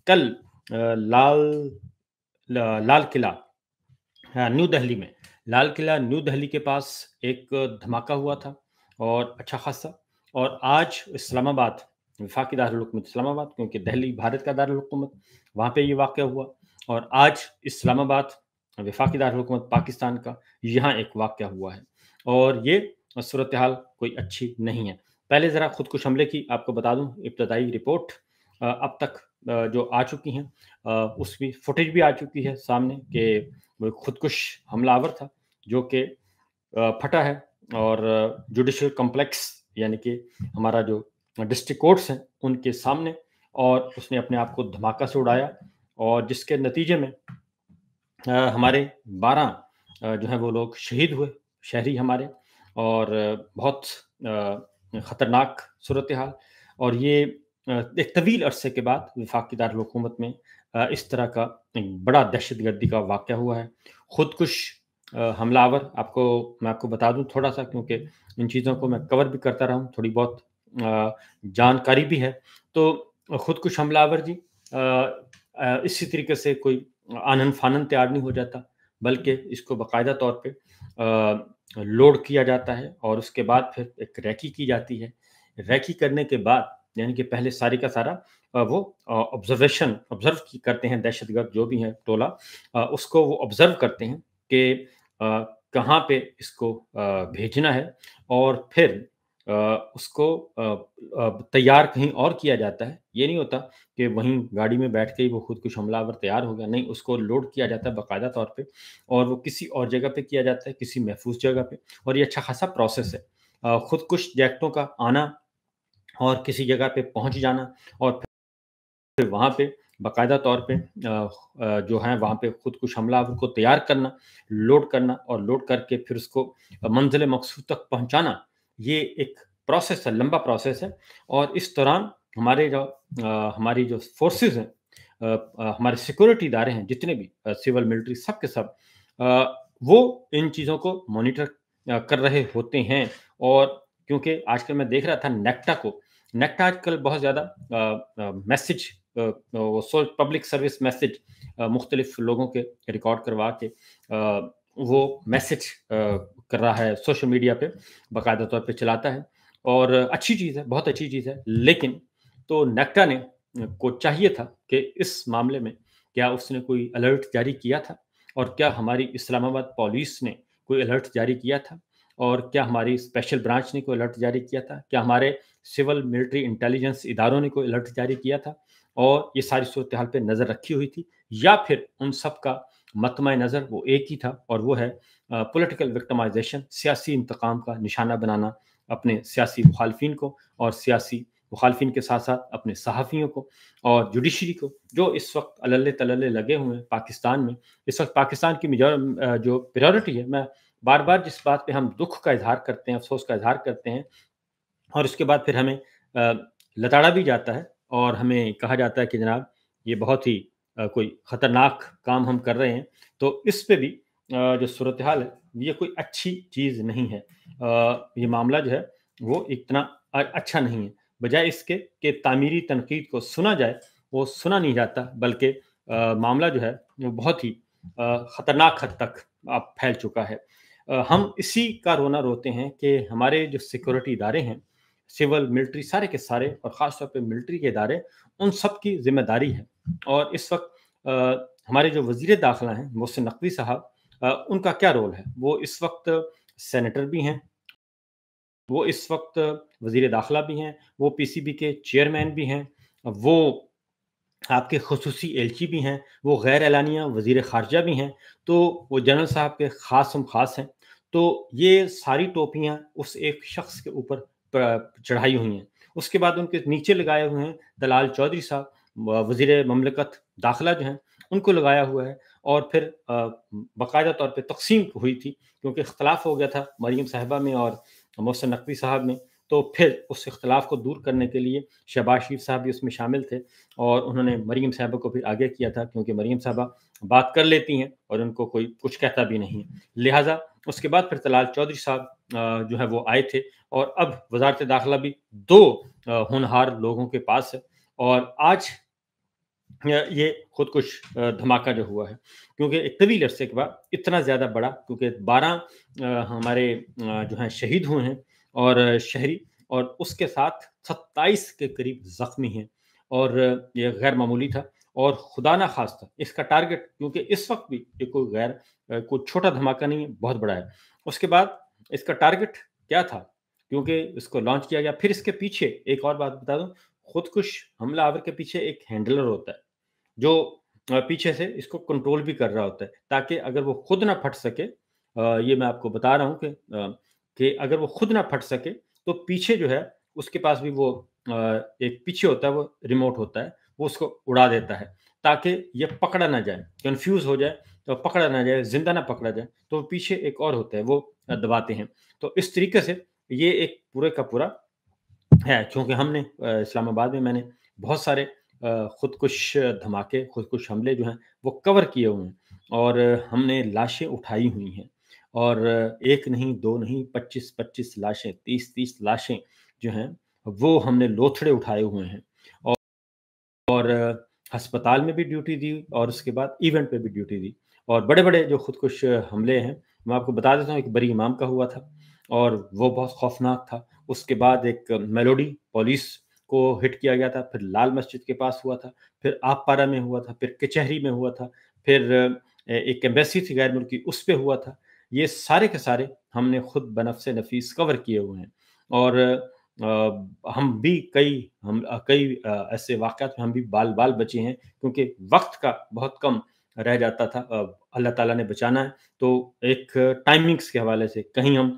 کل لال قلعہ، ہاں، نیو دہلی میں لال قلعہ نیو دہلی کے پاس ایک دھماکہ ہوا تھا، اور اچھا خاصا. اور آج اسلام آباد، وفاقی دارالحکومت اسلام آباد، کیونکہ دہلی بھارت کا دارالحکومت، وہاں پہ یہ واقعہ ہوا. اور آج اسلام آباد، وفاقی دارالحکومت پاکستان کا، یہاں ایک واقعہ ہوا ہے، اور یہ صورتحال کوئی اچھی نہیں ہے. پہلے ذرا خودکش حملے کی آپ کو بتا دوں ابتدائی رپورٹ اب تک جو آ چکی ہیں، اس کی فوٹیج بھی آ چکی ہے سامنے کہ وہ خودکش حملہ آور تھا جو کہ پھٹا ہے، اور جوڈیشل کمپلیکس یعنی کہ ہمارا جو ڈسٹرکٹ کورٹس ہیں ان کے سامنے، اور اس نے اپنے آپ کو دھماکہ سے اڑایا، اور جس کے نتیجے میں ہمارے 12 جو ہیں وہ لوگ شہید ہوئے، شہری ہمارے، اور بہت خطرناک صورتحال. اور یہ ایک طویل عرصے کے بعد وفاقی دارالحکومت میں اس طرح کا بڑا دہشت گردی کا واقعہ ہوا ہے. خودکش حملہ آور میں آپ کو بتا دوں تھوڑا سا، کیونکہ ان چیزوں کو میں کور بھی کرتا رہا ہوں، تھوڑی بہت جانکاری بھی ہے. تو خودکش حملہ آور جی اسی طریقے سے کوئی آنن فانن تیار نہیں ہو جاتا، بلکہ اس کو باقاعدہ طور پہ لوڈ کیا جاتا ہے، اور اس کے بعد پھر ایک ریکی کی جاتی ہے. ریکی کرنے کے بعد یعنی کہ پہلے ساری کا سارا وہ آبزرو کرتے ہیں، دہشت گرد جو بھی ہیں ٹولہ، اس کو وہ آبزرو کرتے ہیں کہ کہاں پہ اس کو بھیجنا ہے، اور پھر اس کو تیار کہیں اور کیا جاتا ہے. یہ نہیں ہوتا کہ وہیں گاڑی میں بیٹھ کے ہی وہ خودکش حملہ آور تیار ہو گیا، نہیں، اس کو لوڈ کیا جاتا ہے باقاعدہ طور پہ، اور وہ کسی اور جگہ پہ کیا جاتا ہے، کسی محفوظ جگہ پہ. اور یہ اچھا خاصا پروسیس ہے، خودکش جیکٹوں کا آنا اور کسی جگہ پہ پہنچ جانا، اور پھر وہاں پہ باقاعدہ طور پہ جو ہیں وہاں پہ خودکش حملہ آور کو تیار کرنا، لوڈ کرنا، اور لوڈ کر کے پھر اس کو منزل مقصود تک پہنچانا. یہ ایک پروسیس ہے، لمبا پروسیس ہے. اور اس دوران ہماری جو فورسز ہیں، ہمارے سیکورٹی ادارے ہیں جتنے بھی، سول ملٹری، سب کے سب وہ ان چیزوں کو مانیٹر کر رہے ہوتے ہیں. اور کیونکہ آج کل میں دیکھ رہا تھا نیکٹا آج کل بہت زیادہ میسج، پبلک سروس میسج مختلف لوگوں کے ریکارڈ کروا کے وہ میسج کر رہا ہے، سوشل میڈیا پہ باقاعدہ طور پہ چلاتا ہے، اور اچھی چیز ہے، بہت اچھی چیز ہے. لیکن تو نیکٹا نے کو چاہیے تھا کہ اس معاملے میں کیا اس نے کوئی الرٹ جاری کیا تھا، اور کیا ہماری اسلام آباد پولیس نے کوئی الرٹ جاری کیا تھا، اور کیا ہماری اسپیشل برانچ نے کوئی الرٹ جاری کیا تھا، کیا ہمارے سول ملٹری انٹیلیجنس اداروں نے کوئی الرٹ جاری کیا تھا، اور یہ ساری صورتحال پہ نظر رکھی ہوئی تھی، یا پھر ان سب کا مطمع نظر وہ ایک ہی تھا، اور وہ ہے پولیٹیکل وکٹمائزیشن، سیاسی انتقام کا نشانہ بنانا اپنے سیاسی مخالفین کو، اور سیاسی مخالفین کے ساتھ ساتھ اپنے صحافیوں کو اور جوڈیشری کو، جو اس وقت اللہ تللے لگے ہوئے ہیں پاکستان میں. اس وقت پاکستان کی جو پریورٹی ہے، میں بار بار جس بات پہ ہم دکھ کا اظہار کرتے ہیں، افسوس کا اظہار کرتے ہیں، اور اس کے بعد پھر ہمیں لتاڑا بھی جاتا ہے، اور ہمیں کہا جاتا ہے کہ جناب یہ بہت ہی کوئی خطرناک کام ہم کر رہے ہیں. تو اس پہ بھی جو صورتحال ہے یہ کوئی اچھی چیز نہیں ہے. یہ معاملہ جو ہے وہ اتنا اچھا نہیں ہے. بجائے اس کے کہ تعمیری تنقید کو سنا جائے، وہ سنا نہیں جاتا، بلکہ معاملہ جو ہے وہ بہت ہی خطرناک حد تک اب پھیل چکا ہے. ہم اسی کا رونا روتے ہیں کہ ہمارے جو سیکورٹی ادارے ہیں، سول ملٹری، سارے کے سارے، اور خاص طور پہ ملٹری کے ادارے، ان سب کی ذمہ داری ہے. اور اس وقت ہمارے جو وزیر داخلہ ہیں محسن نقوی صاحب، ان کا کیا رول ہے؟ وہ اس وقت سینیٹر بھی ہیں، وہ اس وقت وزیر داخلہ بھی ہیں، وہ پی سی بی کے چیئرمین بھی ہیں، وہ آپ کے خصوصی ایلچی بھی ہیں، وہ غیر اعلانیہ وزیر خارجہ بھی ہیں، تو وہ جنرل صاحب کے خاص ہیں. تو یہ ساری ٹوپیاں اس ایک شخص کے اوپر چڑھائی ہوئی ہیں. اس کے بعد ان کے نیچے لگائے ہوئے ہیں دلال چودھری صاحب، وزیر مملکت داخلہ جو ہیں، ان کو لگایا ہوا ہے. اور پھر باقاعدہ طور پہ تقسیم ہوئی تھی، کیونکہ اختلاف ہو گیا تھا مریم صاحبہ میں اور محسن نقوی صاحب میں. تو پھر اس اختلاف کو دور کرنے کے لیے شہباز شریف صاحب بھی اس میں شامل تھے، اور انہوں نے مریم صاحبہ کو پھر آگے کیا تھا، کیونکہ مریم صاحبہ بات کر لیتی ہیں اور ان کو کوئی کچھ کہتا بھی نہیں. لہٰذا اس کے بعد پھر دلال چودھری صاحب جو ہے وہ آئے تھے، اور اب وزارت داخلہ بھی 2 ہونہار لوگوں کے پاس ہے. اور آج یہ خودکش دھماکہ جو ہوا ہے، کیونکہ ایک طویل عرصے کے بعد اتنا زیادہ بڑا، کیونکہ 12 ہمارے جو ہیں شہید ہوئے ہیں اور شہری، اور اس کے ساتھ 27 کے قریب زخمی ہیں، اور یہ غیر معمولی تھا، اور خدا نہ خواستہ اس کا ٹارگٹ، کیونکہ اس وقت بھی یہ کوئی چھوٹا دھماکہ نہیں ہے، بہت بڑا ہے۔ اس کے بعد اس کا ٹارگٹ کیا تھا؟ کیونکہ اس کو لانچ کیا گیا، پھر اس کے پیچھے ایک اور بات بتا دوں، خودکش حملہ آور کے پیچھے ایک ہینڈلر ہوتا ہے جو پیچھے سے اس کو کنٹرول بھی کر رہا ہوتا ہے، تاکہ اگر وہ خود نہ پھٹ سکے، یہ میں آپ کو بتا رہا ہوں کہ اگر وہ خود نہ پھٹ سکے تو پیچھے جو ہے اس کے پاس بھی وہ ایک پیچھے ہوتا ہے، وہ ریموٹ ہوتا ہے، وہ اس کو اڑا دیتا ہے تاکہ یہ پکڑا نہ جائے، کنفیوز ہو جائے تو پکڑا نہ جائے، زندہ نہ پکڑا جائے، تو پیچھے ایک اور ہوتا ہے وہ دباتے ہیں۔ تو اس طریقے سے یہ ایک پورے کا پورا ہے، کیونکہ ہم نے اسلام آباد میں نے بہت سارے خودکش دھماکے، خودکش حملے جو ہیں وہ کور کیے ہوئے ہیں، اور ہم نے لاشیں اٹھائی ہوئی ہیں، اور ایک نہیں، دو نہیں، 25 لاشیں، 30 لاشیں جو ہیں وہ ہم نے لوتھڑے اٹھائے ہوئے ہیں، اور ہسپتال میں بھی ڈیوٹی دی، اور اس کے بعد ایونٹ پہ بھی ڈیوٹی دی، اور بڑے بڑے جو خودکش حملے ہیں میں آپ کو بتا دیتا ہوں، ایک بری امام کا ہوا تھا اور وہ بہت خوفناک تھا۔ اس کے بعد ایک میلوڈی پولیس کو ہٹ کیا گیا تھا، پھر لال مسجد کے پاس ہوا تھا، پھر آپ پارا میں ہوا تھا، پھر کچہری میں ہوا تھا، پھر ایک ایمبیسی تھی غیر ملکی، اس پہ ہوا تھا۔ یہ سارے کے سارے ہم نے خود بنفس نفیس کور کیے ہوئے ہیں، اور ہم بھی کئی ایسے واقعات میں ہم بھی بال بال بچے ہیں، کیونکہ وقت کا بہت کم رہ جاتا تھا، اللہ تعالیٰ نے بچانا ہے، تو ایک ٹائمنگز کے حوالے سے کہیں ہم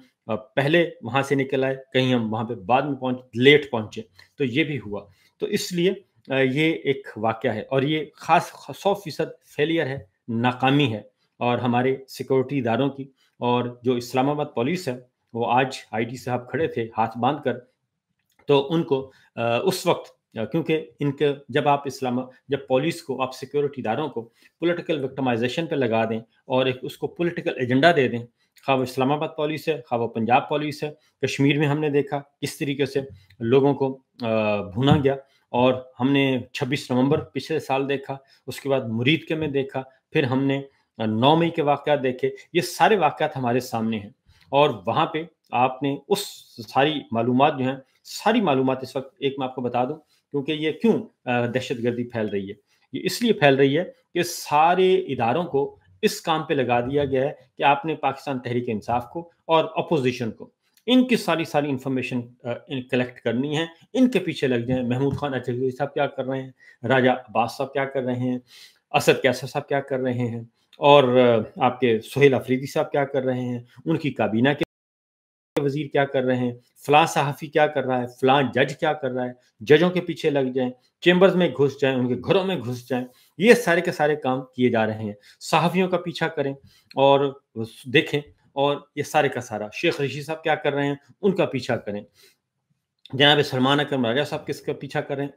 پہلے وہاں سے نکل آئے، کہیں ہم وہاں پہ بعد میں لیٹ پہنچے، تو یہ بھی ہوا۔ تو اس لیے یہ ایک واقعہ ہے، اور یہ خاص 100% فیلئر ہے، ناکامی ہے، اور ہمارے سیکورٹی اداروں کی، اور جو اسلام آباد پولیس ہے، وہ آج آئی ٹی صاحب کھڑے تھے ہاتھ باندھ کر، تو ان کو اس وقت کیونکہ ان کے جب پولیس کو، آپ سیکورٹی اداروں کو پولیٹیکل وکٹمائزیشن پہ لگا دیں اور ایک اس کو پولیٹیکل ایجنڈا دے دیں، خواہ وہ اسلام آباد پولیس ہے، خواہ وہ پنجاب پولیس ہے، کشمیر میں ہم نے دیکھا کس طریقے سے لوگوں کو بھونا گیا، اور ہم نے 26 نومبر پچھلے سال دیکھا، اس کے بعد مرید کے میں دیکھا، پھر ہم نے 9 مئی کے واقعات دیکھے، یہ سارے واقعات ہمارے سامنے ہیں، اور وہاں پہ آپ نے اس ساری معلومات جو ہیں، ساری معلومات اس وقت ایک میں آپ کو بتا دوں، کیونکہ یہ کیوں دہشت گردی پھیل رہی ہے، یہ اس لیے پھیل رہی ہے کہ سارے اداروں کو اس کام پہ لگا دیا گیا ہے کہ آپ نے پاکستان تحریک انصاف کو اور اپوزیشن کو ان کی ساری انفارمیشن کلیکٹ کرنی ہے، ان کے پیچھے لگ جائیں۔ محمود خان اچھوی صاحب کیا کر رہے ہیں، راجہ عباس صاحب کیا کر رہے ہیں، اسد کیسر صاحب کیا کر رہے ہیں، اور آپ کے سہیل افریدی صاحب کیا کر رہے ہیں، ان کی کابینہ کے وزیر کیا کر رہے ہیں، فلاں صحافی کیا کر رہا ہے، فلاں جج کیا کر رہا ہے، ججوں کے پیچھے لگ جائیں، چیمبرز میں گھس جائیں، ان کے گھروں میں گھس جائیں، یہ سارے کے سارے کام کیے جا رہے ہیں۔ صحافیوں کا پیچھا کریں اور دیکھیں، اور یہ سارے کا سارا شیخ رشید صاحب کیا کر رہے ہیں، ان کا پیچھا کریں، جناب سلمان اکرم راجہ صاحب کس کا پیچھا کر رہے ہیں،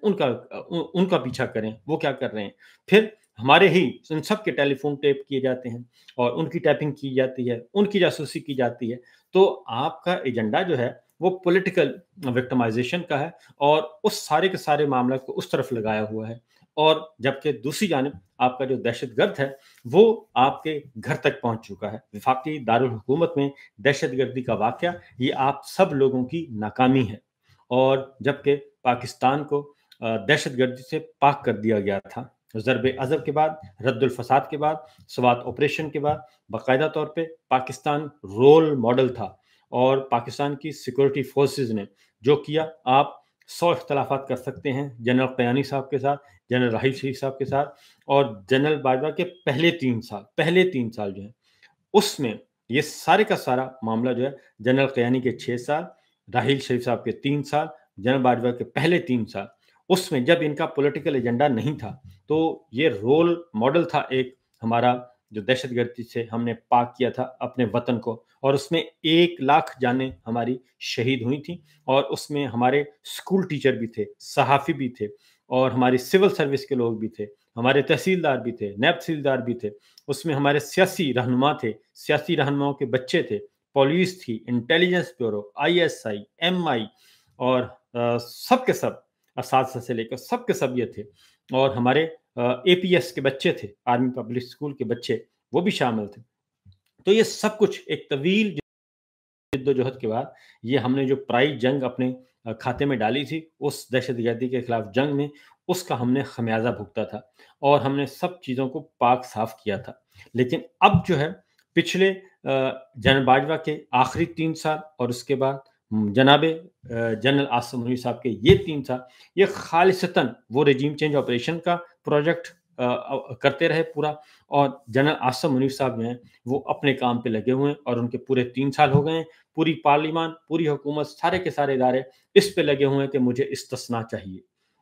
ان کا پیچھا کریں، وہ کیا کر رہے ہیں، پھر ہمارے ہی ان سب کے ٹیلی فون ٹیپ کیے جاتے ہیں، اور ان کی ٹیپنگ کی جاتی ہے، ان کی جاسوسی کی جاتی ہے، تو آپ کا ایجنڈا جو ہے وہ پولیٹیکل وکٹمائزیشن کا ہے، اور اس سارے کے سارے معاملات کو اس طرف لگایا ہوا ہے، اور جبکہ دوسری جانب آپ کا جو دہشت گرد ہے وہ آپ کے گھر تک پہنچ چکا ہے۔ وفاقی دارالحکومت میں دہشت گردی کا واقعہ یہ آپ سب لوگوں کی ناکامی ہے، اور جبکہ پاکستان کو دہشت گردی سے پاک کر دیا گیا تھا، ضرب عضب کے بعد، رد الفساد کے بعد، سوات آپریشن کے بعد، باقاعدہ طور پہ پاکستان رول ماڈل تھا، اور پاکستان کی سیکورٹی فورسز نے جو کیا، آپ 100 اختلافات کر سکتے ہیں جنرل قیانی صاحب کے ساتھ، جنرل راحیل شریف صاحب کے ساتھ، اور جنرل باجوہ کے پہلے 3 سال جو ہیں اس میں یہ سارے کا سارا معاملہ جو ہے، جنرل قیانی کے 6 سال، راحیل شریف صاحب کے 3 سال، جنرل باجوہ کے پہلے 3 سال، اس میں جب ان کا پولیٹیکل ایجنڈا نہیں تھا، تو یہ رول ماڈل تھا ایک ہمارا، جو دہشت گردی سے ہم نے پاک کیا تھا اپنے وطن کو، اور اس میں 1 لاکھ جانیں ہماری شہید ہوئی تھیں، اور اس میں ہمارے اسکول ٹیچر بھی تھے، صحافی بھی تھے، اور ہماری سول سروس کے لوگ بھی تھے، ہمارے تحصیلدار بھی تھے، نیب تحصیلدار بھی تھے، اس میں ہمارے سیاسی رہنما تھے، سیاسی رہنماؤں کے بچے تھے، پولیس تھی، انٹیلیجنس بیورو، ISI، MI، اور سب کے سب اساتذہ سے لے کر سب کے سب یہ تھے، اور ہمارے APS کے بچے تھے، آرمی پبلک اسکول کے بچے، وہ بھی شامل تھے۔ تو یہ سب کچھ ایک طویل جدوجہد کے بعد یہ ہم نے جو پرائی جنگ اپنے کھاتے میں ڈالی تھی، اس دہشت گردی کے خلاف جنگ میں، اس کا ہم نے خمیازہ بھگتا تھا اور ہم نے سب چیزوں کو پاک صاف کیا تھا۔ لیکن اب جو ہے پچھلے جنرل باجوہ کے آخری 3 سال اور اس کے بعد جناب جنرل عاصم منیب صاحب کے یہ 3 سال، یہ خالصتاً وہ رجیم چینج آپریشن کا پروجیکٹ کرتے رہے پورا، اور جنرل عاصم منیب صاحب جو ہیں وہ اپنے کام پہ لگے ہوئے ہیں اور ان کے پورے 3 سال ہو گئے ہیں۔ پوری پارلیمان، پوری حکومت، سارے کے سارے ادارے اس پہ لگے ہوئے ہیں کہ مجھے استثناء چاہیے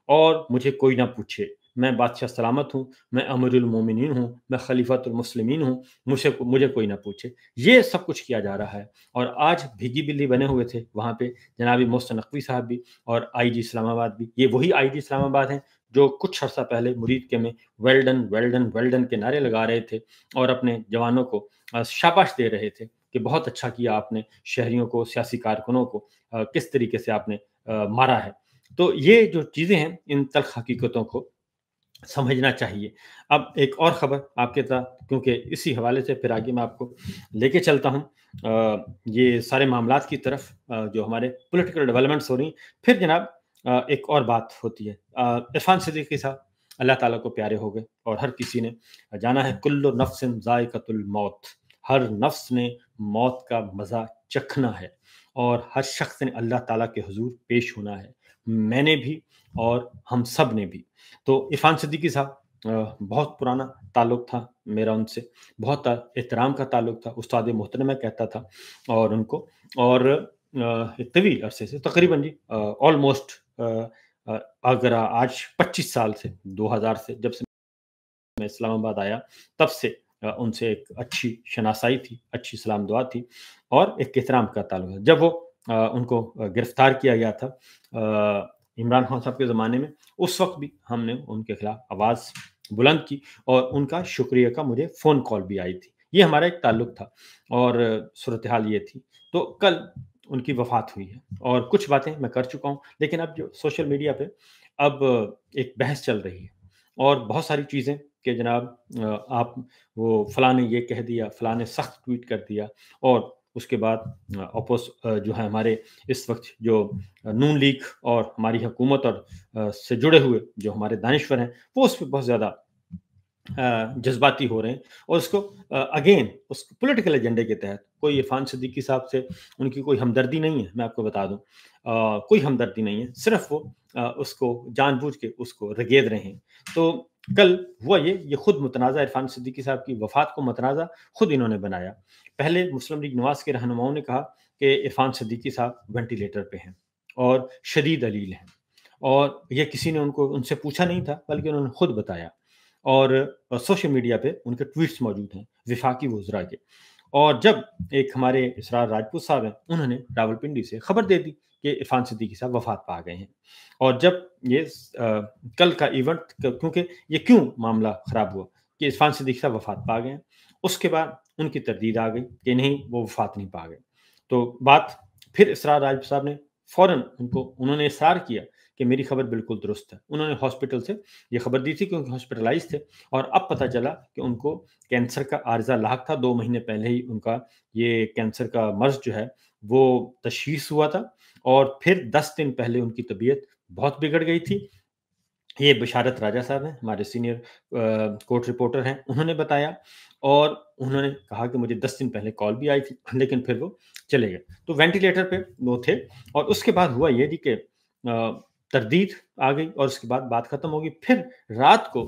اور مجھے کوئی نہ پوچھے، میں بادشاہ سلامت ہوں، میں امیر المومنین ہوں، میں خلیفۃ المسلمین ہوں، مجھے کوئی نہ پوچھے۔ یہ سب کچھ کیا جا رہا ہے، اور آج بھیگی بلی بنے ہوئے تھے وہاں پہ جناب محسن نقوی صاحب بھی اور آئی جی اسلام آباد بھی۔ یہ وہی آئی جی اسلام آباد ہیں جو کچھ عرصہ پہلے مرید کے میں ویلڈن ویلڈن ویلڈن کے نعرے لگا رہے تھے اور اپنے جوانوں کو شاباش دے رہے تھے کہ بہت اچھا کیا آپ نے، شہریوں کو، سیاسی کارکنوں کو کس طریقے سے آپ نے مارا ہے۔ تو یہ جو چیزیں ہیں، ان تلخ حقیقتوں کو سمجھنا چاہیے۔ اب ایک اور خبر آپ کے ساتھ، کیونکہ اسی حوالے سے پھر آگے میں آپ کو لے کے چلتا ہوں یہ سارے معاملات کی طرف جو ہمارے پولیٹیکل ڈیولپمنٹس ہو رہی ہیں۔ پھر جناب ایک اور بات ہوتی ہے، عرفان صدیقی صاحب اللہ تعالیٰ کو پیارے ہو گئے اور ہر کسی نے جانا ہے کل نفس ذائقۃ الموت، ہر نفس نے موت کا مزہ چکھنا ہے اور ہر شخص نے اللہ تعالیٰ کے حضور پیش ہونا ہے، میں نے بھی اور ہم سب نے بھی۔ تو عرفان صدیقی صاحب بہت پرانا تعلق تھا میرا ان سے، بہت احترام کا تعلق تھا، استاد محترم میں کہتا تھا اور ان کو، اور ایک طویل عرصے سے تقریباً آلموسٹ اگر آج 25 سال سے، 2000 سے جب سے میں اسلام آباد آیا تب سے ان سے ایک اچھی شناسائی تھی، اچھی سلام دعا تھی اور ایک احترام کا تعلق ہے۔ جب وہ ان کو گرفتار کیا گیا تھا عمران خان صاحب کے زمانے میں، اس وقت بھی ہم نے ان کے خلاف آواز بلند کی اور ان کا شکریہ کا مجھے فون کال بھی آئی تھی۔ یہ ہمارا ایک تعلق تھا اور صورتحال یہ تھی۔ تو کل ان کی وفات ہوئی ہے اور کچھ باتیں میں کر چکا ہوں، لیکن اب جو سوشل میڈیا پہ اب ایک بحث چل رہی ہے اور بہت ساری چیزیں کہ جناب آپ وہ فلاں نے یہ کہہ دیا، فلاں نے سخت ٹویٹ کر دیا، اور اس کے بعد جو ہے ہمارے اس وقت جو نون لیگ اور ہماری حکومت اور سے جڑے ہوئے جو ہمارے دانشور ہیں، وہ اس پہ بہت زیادہ جذباتی ہو رہے ہیں اور اس کو اگین اس پولیٹیکل ایجنڈے کے تحت کوئی عرفان صدیقی صاحب سے ان کی کوئی ہمدردی نہیں ہے، میں آپ کو بتا دوں کوئی ہمدردی نہیں ہے، صرف وہ اس کو جان بوجھ کے اس کو رگید رہے ہیں۔ تو کل ہوا یہ خود متنازع عرفان صدیقی صاحب کی وفات کو متنازع خود انہوں نے بنایا۔ پہلے مسلم لیگ نواز کے رہنماؤں نے کہا کہ عرفان صدیقی صاحب وینٹیلیٹر پہ ہیں اور شدید علیل ہیں، اور یہ کسی نے ان سے پوچھا نہیں تھا بلکہ انہوں نے خود بتایا، اور سوشل میڈیا پہ ان کے ٹویٹس موجود ہیں وفاقی وزراء کے۔ اور جب ایک ہمارے اسرار راجپوت صاحب ہیں، انہوں نے راولپنڈی سے خبر دے دی کہ عرفان صدیقی صاحب وفات پا گئے ہیں، اور جب یہ کل کا ایونٹ، کیونکہ یہ کیوں معاملہ خراب ہوا کہ عرفان صدیقی صاحب وفات پا گئے ہیں، اس کے بعد ان کی تردید آ گئی کہ نہیں وہ وفات نہیں پا گئے۔ تو بات پھر اسرار راجپوت صاحب نے فوراً انہوں نے اصرار کیا کہ میری خبر بالکل درست ہے۔ انہوں نے ہاسپٹل سے یہ خبر دی تھی کیونکہ ہاسپٹلائز تھے، اور اب پتہ چلا کہ ان کو کینسر کا عارضہ لاحق تھا، 2 مہینے پہلے ہی ان کا یہ کینسر کا مرض جو ہے وہ تشخیص ہوا تھا، اور پھر 10 دن پہلے ان کی طبیعت بہت بگڑ گئی تھی۔ یہ بشارت راجہ صاحب ہیں، ہمارے سینئر کورٹ رپورٹر ہیں، انہوں نے بتایا، اور انہوں نے کہا کہ مجھے 10 دن پہلے کال بھی آئی تھی لیکن پھر وہ چلے گئے۔ تو وینٹیلیٹر پہ وہ تھے، اور اس کے بعد ہوا یہ جی کہ تردید آ گئی اور اس کے بعد بات ختم ہوگی۔ پھر رات کو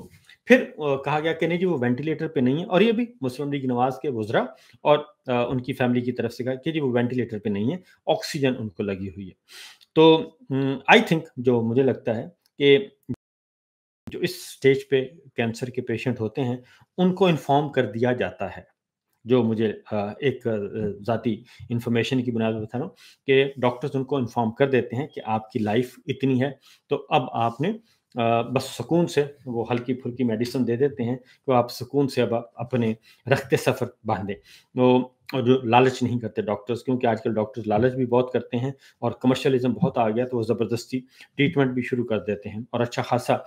پھر کہا گیا کہ نہیں جی وہ وینٹیلیٹر پہ نہیں ہے، اور یہ بھی مسلم لیگ نواز کے وزراء اور ان کی فیملی کی طرف سے کہا کہ جی وہ وینٹیلیٹر پہ نہیں ہے، آکسیجن ان کو لگی ہوئی ہے۔ تو آئی تھنک جو مجھے لگتا ہے کہ جو اس سٹیج پہ کینسر کے پیشنٹ ہوتے ہیں ان کو انفارم کر دیا جاتا ہے، جو مجھے ایک ذاتی انفارمیشن کی بنیاد پر بتا رہا ہوں کہ ڈاکٹرز ان کو انفارم کر دیتے ہیں کہ آپ کی لائف اتنی ہے، تو اب آپ نے بس سکون سے وہ ہلکی پھلکی میڈیسن دے دیتے ہیں کہ آپ سکون سے اب اپنے رخت سفر باندھیں۔ اور جو لالچ نہیں کرتے ڈاکٹرز، کیونکہ آج کل ڈاکٹرز لالچ بھی بہت کرتے ہیں اور کمرشلزم بہت آ گیا، تو وہ زبردستی ٹریٹمنٹ بھی شروع کر دیتے ہیں اور اچھا خاصا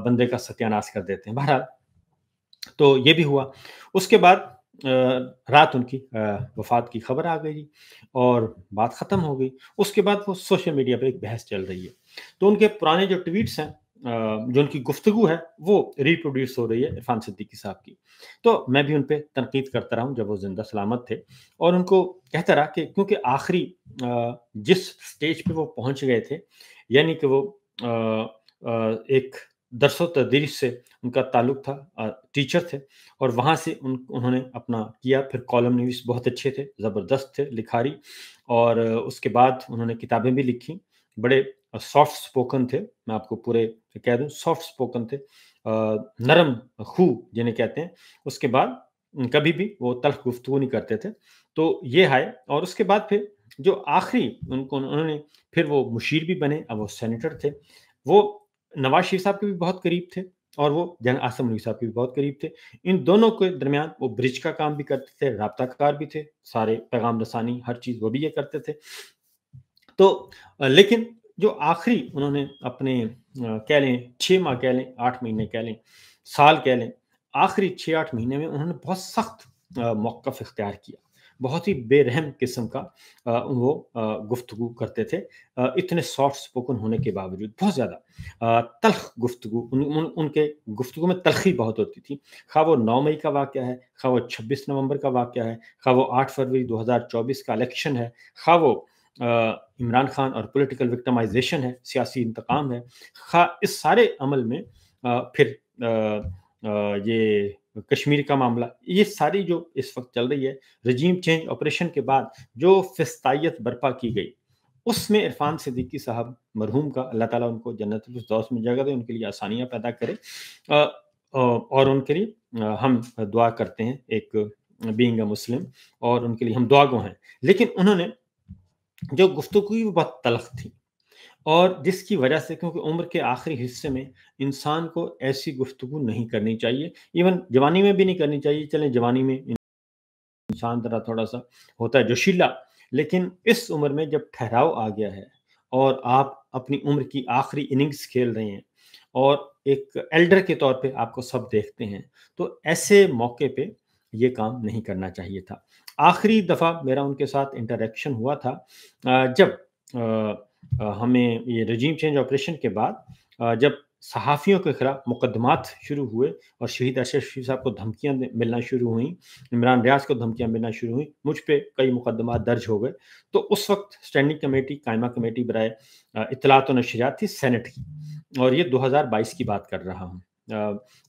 بندے کا ستیاناش کر دیتے ہیں۔ بہرحال تو یہ بھی ہوا۔ اس کے بعد رات ان کی وفات کی خبر آ گئی اور بات ختم ہو گئی۔ اس کے بعد وہ سوشل میڈیا پہ ایک بحث چل رہی ہے، تو ان کے پرانے جو ٹویٹس ہیں، جو ان کی گفتگو ہے، وہ ریپروڈیوس ہو رہی ہے عرفان صدیقی صاحب کی۔ تو میں بھی ان پہ تنقید کرتا رہا ہوں جب وہ زندہ سلامت تھے، اور ان کو کہتا رہا کہ کیونکہ آخری جس سٹیج پہ وہ پہنچ گئے تھے، یعنی کہ وہ ایک درس و تدریس سے ان کا تعلق تھا، ٹیچر تھے، اور وہاں سے انہوں نے اپنا کیا، پھر کالم نویس بہت اچھے تھے، زبردست تھے لکھاری، اور اس کے بعد انہوں نے کتابیں بھی لکھی، بڑے سافٹ سپوکن تھے، میں آپ کو پورے کہہ دوں سافٹ سپوکن تھے، نرم خو جنہیں کہتے ہیں۔ اس کے بعد کبھی بھی وہ تلخ گفتگو نہیں کرتے تھے، تو یہ ہے۔ اور اس کے بعد پھر جو آخری انہوں نے پھر وہ مشیر بھی بنے، اب وہ سینیٹر تھے، وہ نواز شریف صاحب کے بھی بہت قریب تھے اور وہ جن عاصم ملک صاحب کے بھی بہت قریب تھے۔ ان دونوں کے درمیان وہ برج کا کام بھی کرتے تھے، رابطہ کار بھی تھے، سارے پیغام رسانی ہر چیز وہ بھی یہ کرتے تھے۔ تو لیکن جو آخری انہوں نے اپنے کہہ لیں 6 ماہ کہہ لیں، 8 مہینے کہہ لیں، سال کہہ لیں، آخری 6-8 مہینے میں انہوں نے بہت سخت موقف اختیار کیا، بہت ہی بے رحم قسم کا وہ گفتگو کرتے تھے، اتنے سافٹ سپوکن ہونے کے باوجود بہت زیادہ تلخ گفتگو، ان کے گفتگو میں تلخی بہت ہوتی تھی، خواہ وہ 9 مئی کا واقعہ ہے، خواہ وہ 26 نومبر کا واقعہ ہے، خواہ وہ 8 فروری 2024 کا الیکشن ہے، خواہ وہ عمران خان اور پولیٹیکل وکٹمائزیشن ہے، سیاسی انتقام ہے، اس سارے عمل میں پھر یہ کشمیر کا معاملہ، یہ ساری جو اس وقت چل رہی ہے رجیم چینج آپریشن کے بعد جو فسطائیت برپا کی گئی، اس میں عرفان صدیقی صاحب مرحوم کا اللہ تعالیٰ ان کو جنت الفردوس میں جگہ دے، ان کے لیے آسانیاں پیدا کرے، اور ان کے لیے ہم دعا کرتے ہیں ایک بینگ اے مسلم، اور ان کے لیے ہم دعا گو ہیں۔ لیکن انہوں نے جو گفتگو کی وہ بہت تلخ تھی، اور جس کی وجہ سے کیونکہ عمر کے آخری حصے میں انسان کو ایسی گفتگو نہیں کرنی چاہیے، ایون جوانی میں بھی نہیں کرنی چاہیے، چلیں جوانی میں انسان ذرا تھوڑا سا ہوتا ہے جوشیلا، لیکن اس عمر میں جب ٹھہراؤ آ گیا ہے اور آپ اپنی عمر کی آخری اننگز کھیل رہے ہیں اور ایک ایلڈر کے طور پہ آپ کو سب دیکھتے ہیں، تو ایسے موقع پہ یہ کام نہیں کرنا چاہیے تھا۔ آخری دفعہ میرا ان کے ساتھ انٹریکشن ہوا تھا جب ہمیں یہ رجیم چینج آپریشن کے بعد جب صحافیوں کے خلاف مقدمات شروع ہوئے اور شہید ارشد شریف صاحب کو دھمکیاں ملنا شروع ہوئیں، عمران ریاض کو دھمکیاں ملنا شروع ہوئیں، مجھ پہ کئی مقدمات درج ہو گئے، تو اس وقت اسٹینڈنگ کمیٹی، قائمہ کمیٹی برائے اطلاعات و نشریات تھی سینٹ کی، اور یہ 2022 کی بات کر رہا ہوں۔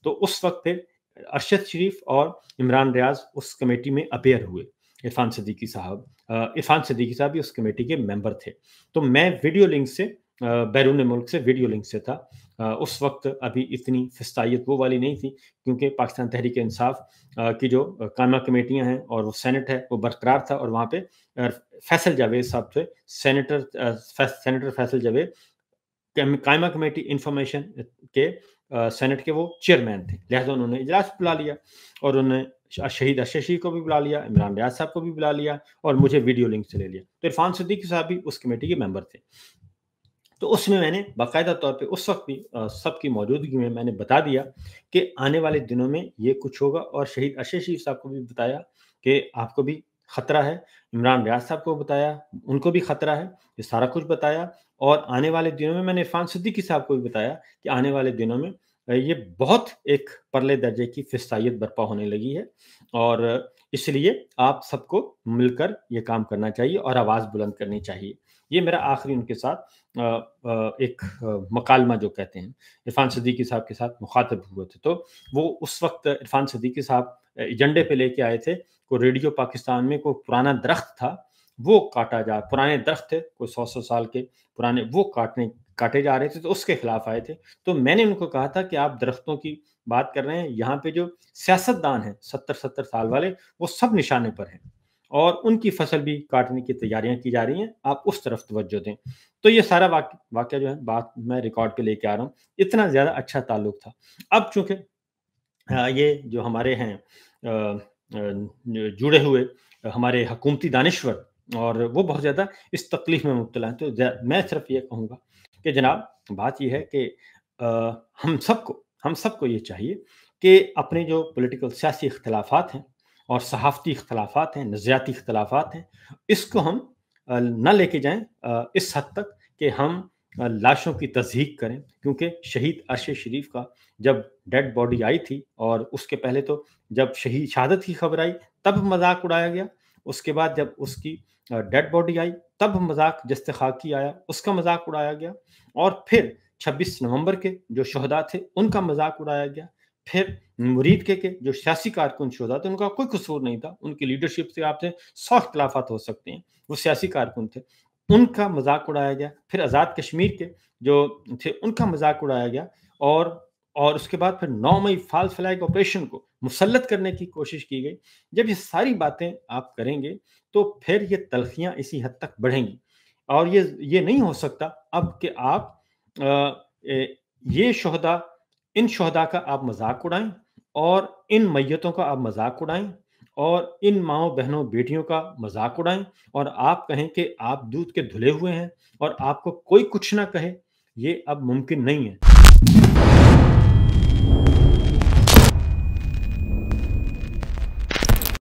تو اس وقت پھر ارشد شریف اور عمران ریاض اس کمیٹی میں اپیئر ہوئے، عرفان صدیقی صاحب بھی اس کمیٹی کے ممبر تھے، تو میں ویڈیو لنک سے بیرون ملک سے ویڈیو لنک سے تھا۔ اس وقت ابھی اتنی فسطائیت وہ والی نہیں تھی، کیونکہ پاکستان تحریک انصاف کی جو قائمہ کمیٹیاں ہیں اور وہ سینٹ ہے وہ برقرار تھا، اور وہاں پہ فیصل جاوید صاحب تھے، سینیٹر فیصل جاوید قائمہ کمیٹی انفارمیشن کے سینٹ کے وہ چیئرمین تھے، لہذا انہوں نے اجلاس بلا لیا، اور انہوں نے شہید ارشد شریف کو بھی بلا لیا، عمران ریاض صاحب کو بھی بلا لیا، اور مجھے ویڈیو لنک سے لے لیا، تو عرفان صدیقی صاحب بھی اس کمیٹی کے ممبر تھے۔ تو اس میں نے باقاعدہ طور پہ اس وقت بھی سب کی موجودگی میں میں نے بتا دیا کہ آنے والے دنوں میں یہ کچھ ہوگا، اور شہید ارشد شریف صاحب کو بھی بتایا کہ آپ کو بھی خطرہ ہے، عمران ریاض صاحب کو بتایا ان کو بھی خطرہ ہے، یہ سارا کچھ بتایا، اور آنے والے دنوں میں نے عرفان صدیقی صاحب کو بھی بتایا کہ آنے والے دنوں میں یہ بہت ایک پرلے درجے کی فسطائیت برپا ہونے لگی ہے، اور اس لیے آپ سب کو مل کر یہ کام کرنا چاہیے اور آواز بلند کرنی چاہیے۔ یہ میرا آخری ان کے ساتھ ایک مکالمہ جو کہتے ہیں عرفان صدیقی صاحب کے ساتھ مخاطب ہوئے تھے، تو وہ اس وقت عرفان صدیقی صاحب ایجنڈے پہ لے کے آئے تھے، کوئی ریڈیو پاکستان میں کوئی پرانا درخت تھا وہ کاٹا جا، پرانے درخت تھے کوئی 100 سال کے پرانے، وہ کاٹے جا رہے تھے، تو اس کے خلاف آئے تھے۔ تو میں نے ان کو کہا تھا کہ آپ درختوں کی بات کر رہے ہیں، یہاں پہ جو سیاست دان ہیں 70 سال والے وہ سب نشانے پر ہیں، اور ان کی فصل بھی کاٹنے کی تیاریاں کی جا رہی ہیں، آپ اس طرف توجہ دیں۔ تو یہ سارا واقعہ جو ہے بات میں ریکارڈ پہ لے کے آ رہا ہوں، اتنا زیادہ اچھا تعلق تھا۔ اب چونکہ یہ جو ہمارے ہیں جڑے ہوئے ہمارے حکومتی دانشور، اور وہ بہت زیادہ اس تکلیف میں مبتلا ہیں، تو میں صرف یہ کہوں گا کہ جناب بات یہ ہے کہ ہم سب کو یہ چاہیے کہ اپنے جو پولیٹیکل سیاسی اختلافات ہیں اور صحافتی اختلافات ہیں، نظریاتی اختلافات ہیں، اس کو ہم نہ لے کے جائیں اس حد تک کہ ہم لاشوں کی تصدیق کریں، کیونکہ شہید عرش شریف کا جب ڈیڈ باڈی آئی تھی، اور اس کے پہلے تو جب شہید شہادت کی خبر آئی تب مذاق اڑایا گیا، اس کے بعد جب اس کی ڈیڈ باڈی آئی تب مذاق جست خاکی آیا، اس کا مذاق اڑایا گیا، اور پھر 26 نومبر کے جو شہداء تھے ان کا مذاق اڑایا گیا، پھر مرید کے جو سیاسی کارکن شہداء تھے ان کا کوئی قصور نہیں تھا، ان کی لیڈرشپ سے آپ سے 100 اختلافات ہو سکتے ہیں، وہ سیاسی کارکن تھے، ان کا مذاق اڑایا گیا، پھر آزاد کشمیر کے جو تھے ان کا مذاق اڑایا گیا، اور اس کے بعد پھر 9 مئی فالس فلیگ آپریشن کو مسلط کرنے کی کوشش کی گئی۔ جب یہ ساری باتیں آپ کریں گے تو پھر یہ تلخیاں اسی حد تک بڑھیں گی، اور یہ نہیں ہو سکتا اب کہ آپ یہ شہداء ان شہداء کا آپ مذاق اڑائیں، اور ان میتوں کا آپ مذاق اڑائیں، اور ان ماؤں بہنوں بیٹیوں کا مذاق اڑائیں، اور آپ کہیں کہ آپ دودھ کے دھلے ہوئے ہیں اور آپ کو کوئی کچھ نہ کہے، یہ اب ممکن نہیں ہے۔